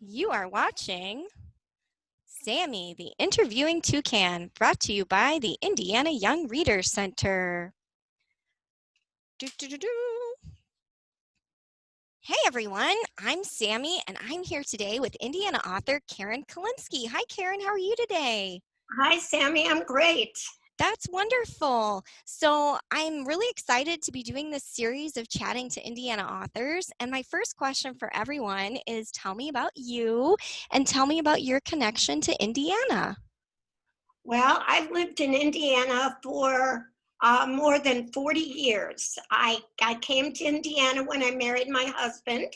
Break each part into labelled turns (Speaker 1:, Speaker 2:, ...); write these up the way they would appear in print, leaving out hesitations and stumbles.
Speaker 1: You are watching Sammy the Interviewing Toucan, brought to you by the Indiana Young Readers Center. Doo-doo-doo-doo. Hey everyone, I'm Sammy and I'm here today with Indiana author Karen Kulinski. Hi Karen, how are you today?
Speaker 2: Hi, Sammy. I'm great.
Speaker 1: That's wonderful. So I'm really excited to be doing this series of chatting to Indiana authors. And my first question for everyone is tell me about you and tell me about your connection to Indiana.
Speaker 2: Well, I've lived in Indiana for more than 40 years. I came to Indiana when I married my husband.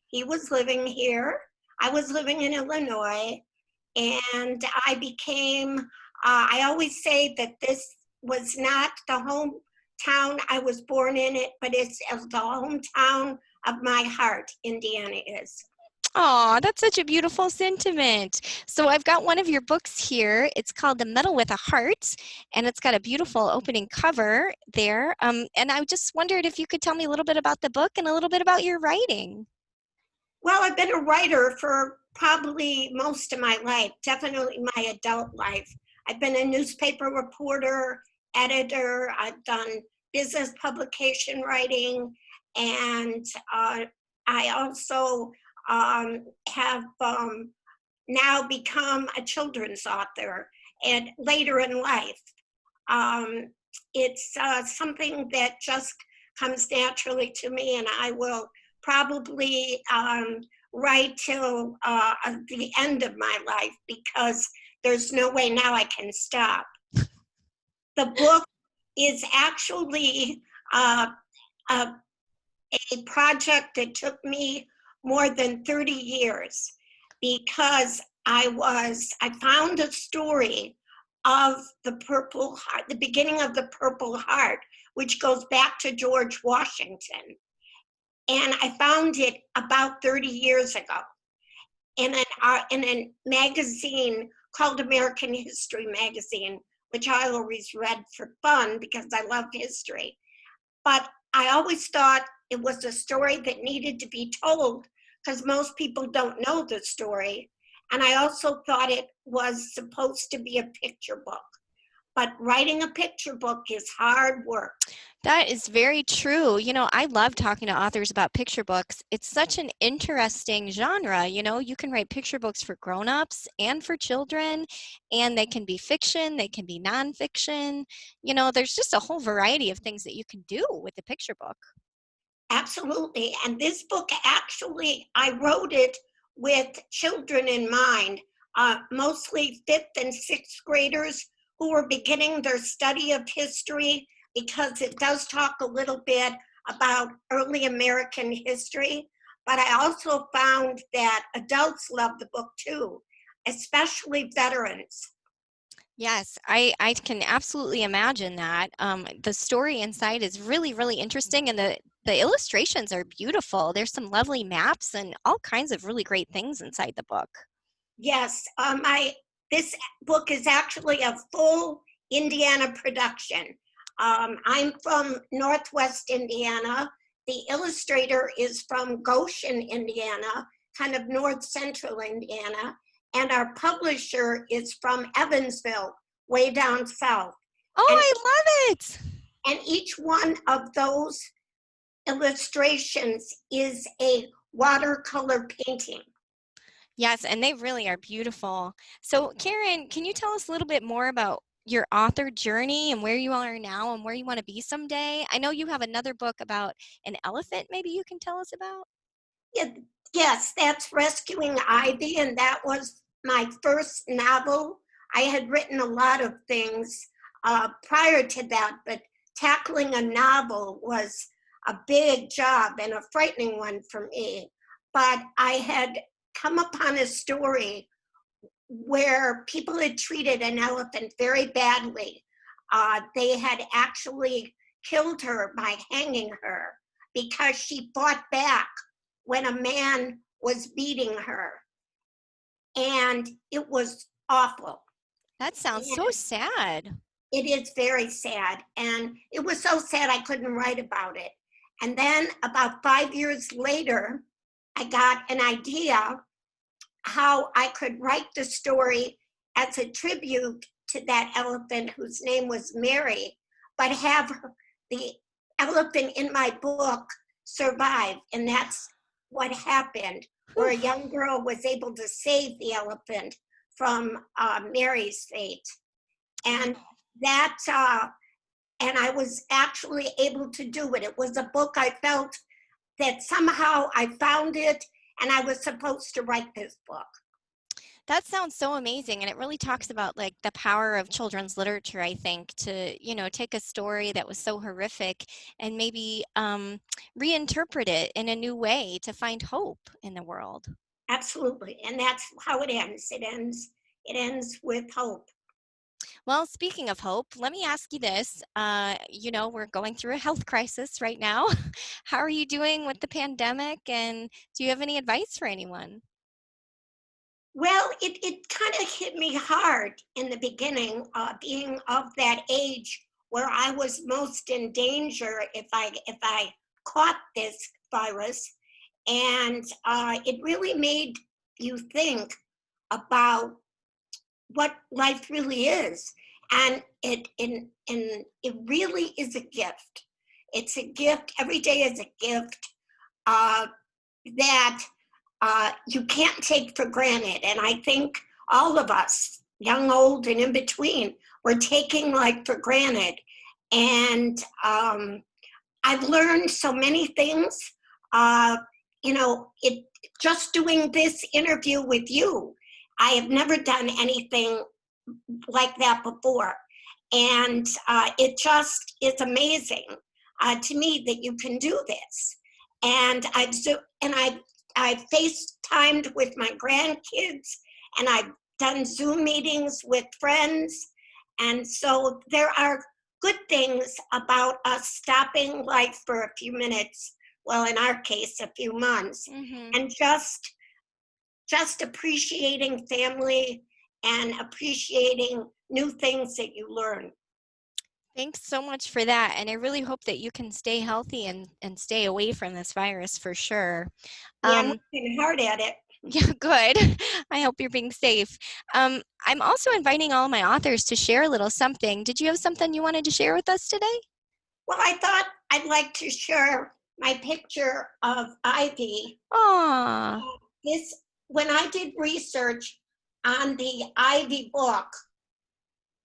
Speaker 2: He was living here. I was living in Illinois. And I always say that this was not the hometown I was born in it, but it's the hometown of my heart, Indiana is.
Speaker 1: Oh, that's such a beautiful sentiment. So I've got one of your books here. It's called The Metal with a Heart, and it's got a beautiful opening cover there. And I just wondered if you could tell me a little bit about the book and a little bit about your writing.
Speaker 2: Well, I've been a writer for probably most of my life, definitely my adult life. I've been a newspaper reporter, editor, I've done business publication writing, and I also have now become a children's author and later in life. Um, it's something that just comes naturally to me, and I will probably write till the end of my life because there's no way now I can stop. The book is actually a, a project that took me more than 30 years because I found a story of the Purple Heart, the beginning of the Purple Heart, which goes back to George Washington. And I found it about 30 years ago in a magazine called American History Magazine, which I always read for fun because I love history. But I always thought it was a story that needed to be told because most people don't know the story. And I also thought it was supposed to be a picture book. But writing a picture book is hard work.
Speaker 1: That is very true. I love talking to authors about picture books. It's such an interesting genre. You can write picture books for grown-ups and for children, and they can be fiction, they can be nonfiction. There's just a whole variety of things that you can do with a picture book.
Speaker 2: Absolutely. And this book, actually, I wrote it with children in mind, mostly fifth and sixth graders who were beginning their study of history because it does talk a little bit about early American history. But I also found that adults love the book too, especially veterans.
Speaker 1: Yes, I can absolutely imagine that. The story inside is really, really interesting, and the illustrations are beautiful. There's some lovely maps and all kinds of really great things inside the book.
Speaker 2: Yes, this book is actually a full Indiana production. I'm from Northwest Indiana. The illustrator is from Goshen, Indiana, kind of north central Indiana. And our publisher is from Evansville, way down south.
Speaker 1: Oh,
Speaker 2: And,
Speaker 1: I love it.
Speaker 2: and each one of those illustrations is a watercolor painting.
Speaker 1: Yes, and they really are beautiful. So, Karen, can you tell us a little bit more about your author journey and where you are now and where you want to be someday? I know you have another book about an elephant, maybe you can tell us about?
Speaker 2: Yeah, yes, that's Rescuing Ivy, and that was my first novel. I had written a lot of things prior to that, but tackling a novel was a big job and a frightening one for me. But I had come upon a story where people had treated an elephant very badly. They had actually killed her by hanging her because she fought back when a man was beating her. And it was awful.
Speaker 1: That sounds so
Speaker 2: And
Speaker 1: sad.
Speaker 2: it is very sad. And it was so sad I couldn't write about it. And then about 5 years later, I got an idea how I could write the story as a tribute to that elephant whose name was Mary, but have the elephant in my book survive. And that's what happened, where
Speaker 1: Whew.
Speaker 2: a young girl was able to save the elephant from Mary's fate. And
Speaker 1: Wow.
Speaker 2: that, and I was actually able to do it. It was a book I felt that somehow I found it and I was supposed to write this book.
Speaker 1: That sounds so amazing, and it really talks about like the power of children's literature, I think, to, take a story that was so horrific and maybe reinterpret it in a new way to find hope in the world.
Speaker 2: Absolutely. And that's how it ends. It ends with hope.
Speaker 1: Well, speaking of hope, let me ask you this. We're going through a health crisis right now. How are you doing with the pandemic, and do you have any advice for anyone?
Speaker 2: Well, it kind of hit me hard in the beginning, being of that age where I was most in danger if I caught this virus, and it really made you think about what life really is, and it really is a gift. It's a gift. Every day is a gift uh, that you can't take for granted. And I think all of us, young, old, and in between, we're taking life for granted. And I've learned so many things. Uh, it just doing this interview with you. I have never done anything like that before, and it just is amazing to me that you can do this. And I've FaceTimed with my grandkids, and I've done Zoom meetings with friends, and so there are good things about us stopping life for a few minutes. Well, in our case, a few months,
Speaker 1: Mm-hmm.
Speaker 2: and just appreciating family and appreciating new things that you learn.
Speaker 1: Thanks so much for that. And I really hope that you can stay healthy and stay away from this virus for sure.
Speaker 2: Yeah, I'm
Speaker 1: Um,
Speaker 2: working hard at it.
Speaker 1: yeah, good. I hope you're being safe. I'm also inviting all my authors to share a little something. Did you have something you wanted to share with us today?
Speaker 2: Well, I thought I'd like to share my picture of Ivy.
Speaker 1: Aw.
Speaker 2: This, when I did research on the Ivy book,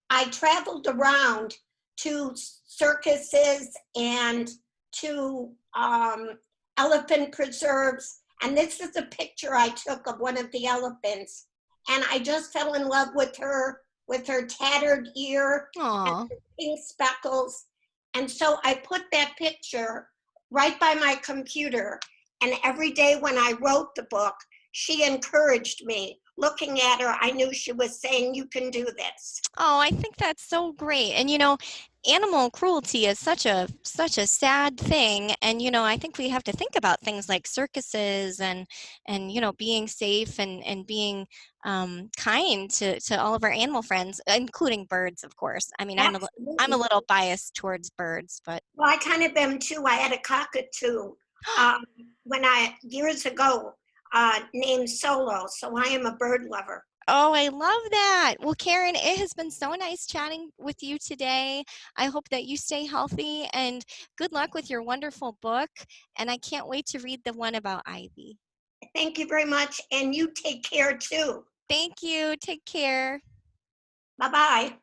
Speaker 2: I traveled around to circuses and to elephant preserves. And this is a picture I took of one of the elephants. And I just fell in love with her tattered ear and
Speaker 1: Aw.
Speaker 2: her pink speckles. And so I put that picture right by my computer. And every day when I wrote the book, she encouraged me. Looking at her, I knew she was saying, "You can do this."
Speaker 1: Oh, I think that's so great. And animal cruelty is such a sad thing. And I think we have to think about things like circuses and being safe and being kind to all of our animal friends, including birds, of course. I mean, I'm a
Speaker 2: Absolutely.
Speaker 1: little biased towards birds, but
Speaker 2: Well, I kind of am too. I had a cockatoo um, when years ago, named Solo. So I am a bird lover.
Speaker 1: oh, I love that. Well, Karen, it has been so nice chatting with you today. I hope that you stay healthy and good luck with your wonderful book. And I can't wait to read the one about Ivy.
Speaker 2: Thank you very much. And you take care too.
Speaker 1: Thank you. Take care.
Speaker 2: Bye bye.